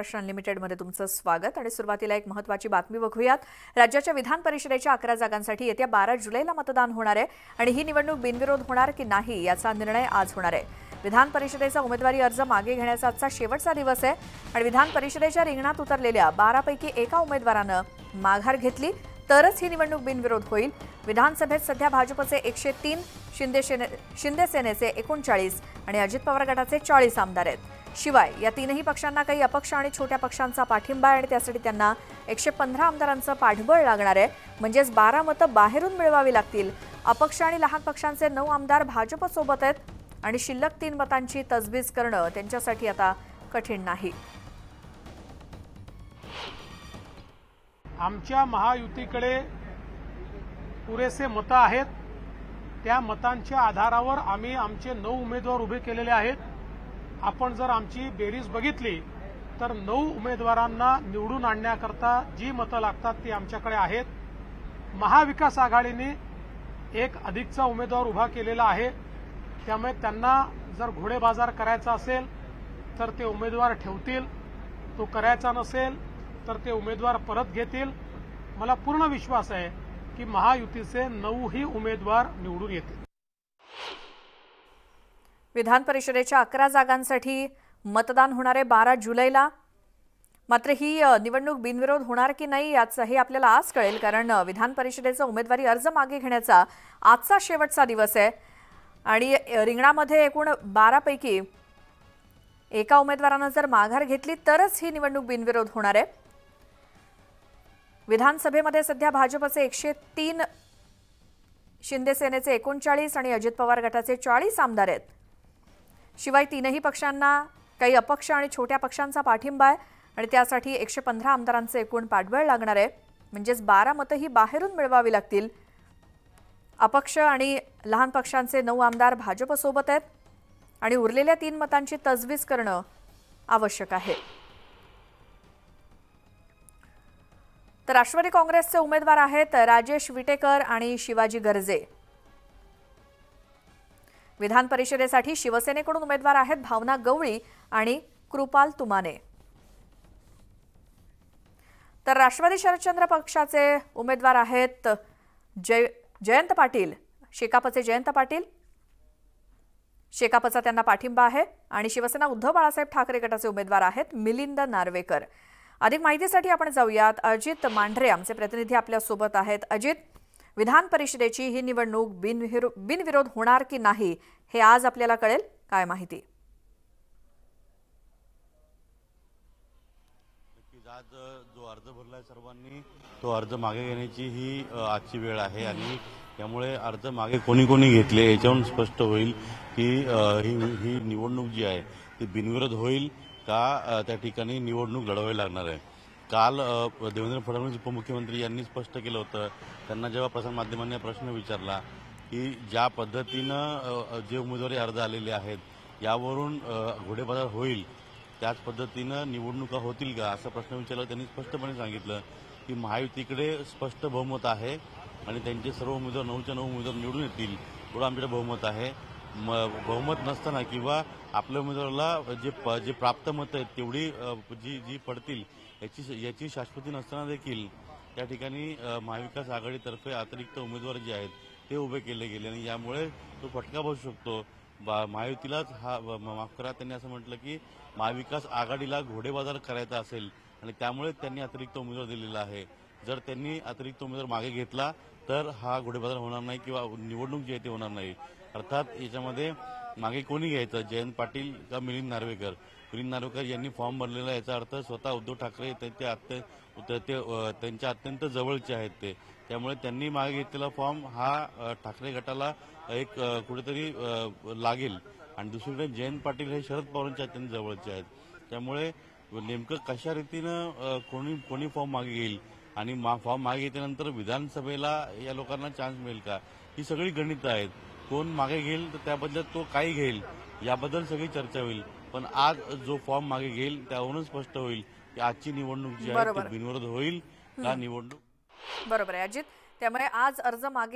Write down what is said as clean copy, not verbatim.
Maharashtra unlimited मध्ये तुमचं स्वागत आणि सुरुवातीला एक महत्त्वाची बातमी बघूयात। राज्याच्या विधान परिषदेच्या 11 जागांसाठी येत्या 12 जुलैला मतदान होणार आहे आणि ही निवडणूक बिनविरोध होणार की नाही याचा निर्णय आज होणार आहे। विधान परिषदेचा उमेदवारी अर्ज मागे घेण्याचा आजचा शेवटचा दिवस आहे आणि विधान परिषदेच्या रिंगणात उतरलेल्या 12 पैकी एका उमेदवारानं माघार घेतली तरच ही निवडणूक बिनविरोध होईल। विधानसभेत सध्या भाजपचे 103, शिंदे सेनेचे 39 आणि अजित पवार गटाचे 40 आमदार आहेत। शिवाय या तीनही पक्षांना काही अपक्ष आणि छोट्या पक्षांचा पाठिंबा आहे आणि त्यासाठी त्यांना 115 आमदारांचं पाठबळ लागणार आहे, म्हणजेच 12 मतं बाहेरून मिळवावी लागतील। अपक्ष आणि लहान पक्षांचे 9 आमदार भाजपसोबत आहेत आणि शिल्लक 3 मतांची तजवीज करणं त्यांच्यासाठी आता कठीण नाही। आमच्या महायुतीकडे पुरेसे मतं आहेत। त्या मतांच्या आधारावर आम्ही आमचे 9 उमेदवार उभे केलेले आहेत। आपण जर आमची बेरीज बघितली तर 9 उमेदवारांना निवडून आणण्याकरता जी मतं लागतात ती आमच्याकडे आहेत। महाविकास आघाडीने एक अधिकचा उमेदवार उभा केलेला आहे, त्यामुळे त्यांना जर घोडेबाजार करायचा असेल तर ते उमेदवार ठेवतील, तो करायचा नसेल तर ते उमेदवार परत घेतील। मला पूर्ण विश्वास आहे की महायुतीचे 9ही उमेदवार निवडून येतील। विधान परिषदेच्या 11 जागांसाठी मतदान होणार आहे 12 जुलैला। मात्र ही निवडणूक बिनविरोध होणार की नाही याचंही आपल्याला आज कळेल, कारण विधान परिषदेचा उमेदवारी अर्ज मागे घेण्याचा आजचा शेवटचा दिवस आहे आणि रिंगणामध्ये एकूण 12 पैकी एका उमेदवारानं जर माघार घेतली तरच ही निवडणूक बिनविरोध होणार आहे। विधानसभेमध्ये सध्या भाजपचे 103, शिंदे सेनेचे 39 आणि अजित पवार गटाचे 40 आमदार आहेत। शिवाय तीनही पक्षांना काही अपक्ष आणि छोट्या पक्षांचा पाठिंबा आहे आणि त्यासाठी 115 आमदारांचे एकूण पाठबळ लागणार आहे, म्हणजेच 12 मतं ही बाहेरून मिळवावी लागतील। अपक्ष आणि लहान पक्षांचे 9 आमदार भाजपसोबत आहेत आणि उरलेल्या 3 मतांची तजवीज करणं आवश्यक आहे। तर राष्ट्रवादी काँग्रेसचे उमेदवार आहेत राजेश विटेकर आणि शिवाजी गर्जे। विधान परिषदेसाठी शिवसेनेकडून उमेदवार आहेत भावना गवळी आणि कृपाल तुमाने। तर राष्ट्रवादी शरदचंद्र पक्षाचे उमेदवार आहेत जयंत पाटील, शेकापचे जयंत पाटील, शेकापचा त्यांना पाठिंबा आहे आणि शिवसेना उद्धव बाळासाहेब ठाकरे गटाचे उमेदवार आहेत मिलिंद नार्वेकर। अधिक माहितीसाठी आपण जाऊयात, अजित मांढरे आमचे प्रतिनिधी आपल्या सोबत आहेत। अजित, विधान परिषदेची ही निवडणूक बिनविरोध होणार की नाही हे आज आपल्याला कळेल, काय माहिती? आज जो अर्ज भरलाय सर्वांनी तो अर्ज मागे घेण्याची ही आजची वेळ आहे आणि त्यामुळे अर्ज मागे कोणी कोणी घेतले याच्यावरून स्पष्ट होईल की ही निवडणूक जी आहे ती बिनविरोध होईल का त्या ठिकाणी निवडणूक लढवावी लागणार आहे। काल देवेंद्र फडणवीस उपमुख्यमंत्री यांनी स्पष्ट केलं होतं, त्यांना जेव्हा प्रसारमाध्यमांनी प्रश्न विचारला की ज्या पद्धतीनं जे उमेदवारी अर्ज आलेले आहेत यावरून घोडेबाजार होईल त्याच पद्धतीनं निवडणुका होतील का असा प्रश्न विचारला। त्यांनी स्पष्टपणे सांगितलं की महायुतीकडे स्पष्ट बहुमत आहे आणि त्यांचे सर्व उमेदवार 9च्या 9 उमेदवार निवडून येतील एवढं आमच्याकडे बहुमत आहे। बहुमत नसताना किंवा आपल्या उमेदवाराला जे प्राप्त मतं आहेत तेवढी जी पडतील याची शाश्वती नसताना देखील त्या ठिकाणी महाविकास आघाडीतर्फे अतिरिक्त उमेदवार जे आहेत ते उभे केले गेले आणि यामुळे तो फटका बसू शकतो महायुतीलाच। माफ करा, त्यांनी असं म्हटलं की महाविकास आघाडीला घोडेबाजार करायचा असेल आणि त्यामुळे त्यांनी अतिरिक्त उमेदवार दिलेला आहे। जर त्यांनी अतिरिक्त उमेदवार मागे घेतला तर हा घोडेबाजार होणार नाही किंवा निवडणूक जी आहे ती होणार नाही। अर्थात याच्यामध्ये मागे कोणी घ्यायचं, जयंत पाटील का मिलिंद नार्वेकर? मिलिंद नार्वेकर यांनी फॉर्म भरलेला, याचा अर्थ स्वतः उद्धव ठाकरे त्यांच्या अत्यंत जवळचे आहेत ते, त्यामुळे त्यांनी मागे घेतलेला फॉर्म हा ठाकरे गटाला एक कुठेतरी लागेल आणि दुसरीकडे जयंत पाटील हे शरद पवारांच्या अत्यंत जवळचे आहेत। त्यामुळे नेमकं कशा रीतीनं कोणी फॉर्म मागे घेईल आणि फॉर्म मागे घेतल्यानंतर विधानसभेला या लोकांना चान्स मिळेल का, ही सगळी गणितं आहेत। कोण मागे घेईल तर त्याबद्दल तो काय घेईल याबद्दल सगळी चर्चा होईल, पण आज जो फॉर्म मागे घेईल त्यावरून स्पष्ट होईल की आजची निवडणूक जी आहे ती बिनविरोध होईल का निवडणूक। बरोबर आहे अजित, त्यामुळे आज अर्ज मागे